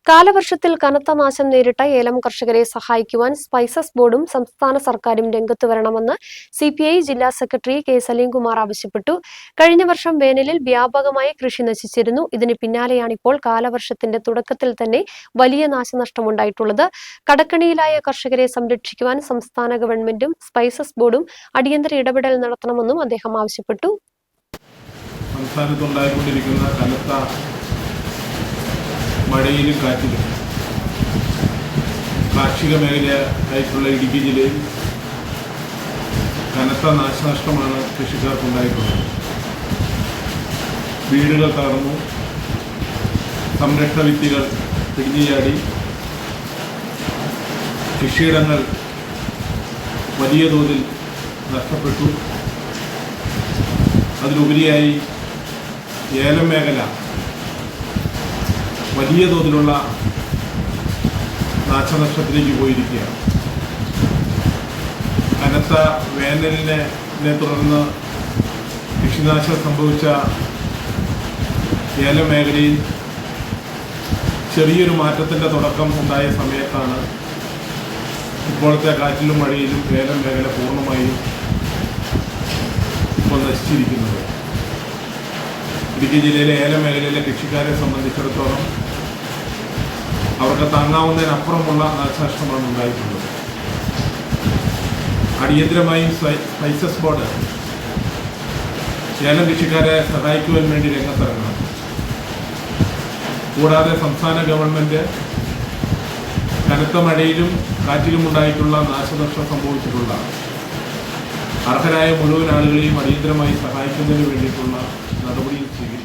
കാലവർഷത്തിൽ കനത്ത നാശം നേരിട്ട ഏലം കർഷകരെ സഹായിക്കുവാൻ സ്പൈസസ് ബോർഡും സംസ്ഥാന സർക്കാരും രംഗത്തു വരണമെന്ന് സിപിഐ ജില്ലാ സെക്രട്ടറി കെ സലീംകുമാർ ആവശ്യപ്പെട്ടു. കഴിഞ്ഞ വർഷം വേനലിൽ വ്യാപകമായി കൃഷി നശിച്ചിരുന്നു. ഇതിന് പിന്നാലെയാണിപ്പോൾ കാലവർഷത്തിന്റെ തുടക്കത്തിൽ തന്നെ വലിയ നാശനഷ്ടമുണ്ടായിട്ടുള്ളത്. കടക്കണിയിലായ കർഷകരെ സംരക്ഷിക്കുവാൻ സംസ്ഥാന ഗവൺമെന്റും സ്പൈസസ് ബോർഡും അടിയന്തര ഇടപെടൽ നടത്തണമെന്നും അദ്ദേഹം ആവശ്യപ്പെട്ടു. സംസ്ഥാനത്തുണ്ടായിക്കൊണ്ടിരിക്കുന്ന കനത്ത മഴയിലും കാറ്റിലും കാർഷിക മേഖലയായിട്ടുള്ള ഇടുക്കി ജില്ലയിൽ കനത്ത നാശനഷ്ടമാണ് കൃഷിക്കാർക്കുണ്ടായിട്ടുള്ളത്. വീടുകൾ തകർന്നു, സംരക്ഷണ ഭിത്തികൾ പിടിഞ്ഞു ചാടി, കൃഷിയിടങ്ങൾ വലിയ തോതിൽ നഷ്ടപ്പെട്ടു. അതിലുപരിയായി ഏലം മേഖല വലിയ തോതിലുള്ള നാശനഷ്ടത്തിലേക്ക് പോയിരിക്കുകയാണ്. കനത്ത വേനലിനെ തുടർന്ന് കൃഷിനാശം സംഭവിച്ച ഏലം മേഖലയിൽ ചെറിയൊരു മാറ്റത്തിൻ്റെ തുടക്കം ഉണ്ടായ സമയത്താണ് ഇപ്പോഴത്തെ കാറ്റിലും മഴയിലും ഏലം മേഖല പൂർണ്ണമായും ഇപ്പോൾ നശിച്ചിരിക്കുന്നത്. ഇടുക്കി ജില്ലയിലെ ഏലം മേഖലയിലെ കൃഷിക്കാരെ സംബന്ധിച്ചിടത്തോളം അവർക്ക് താങ്ങാവുന്നതിനപ്പുറമുള്ള നാശനഷ്ടമാണ് ഉണ്ടായിട്ടുള്ളത്. അടിയന്തരമായും സ്പൈസസ് ബോർഡ് ഏലം കൃഷിക്കാരെ സഹായിക്കുവാൻ വേണ്ടി രംഗത്തിറങ്ങണം. കൂടാതെ സംസ്ഥാന ഗവൺമെൻറ് കനത്ത മഴയിലും കാറ്റിലും ഉണ്ടായിട്ടുള്ള നാശനഷ്ടം സംഭവിച്ചിട്ടുള്ള അർഹരായ മുഴുവൻ ആളുകളെയും അടിയന്തരമായി സഹായിക്കുന്നതിന് വേണ്ടിയിട്ടുള്ള നടപടിയിൽ സ്വീകരിക്കും.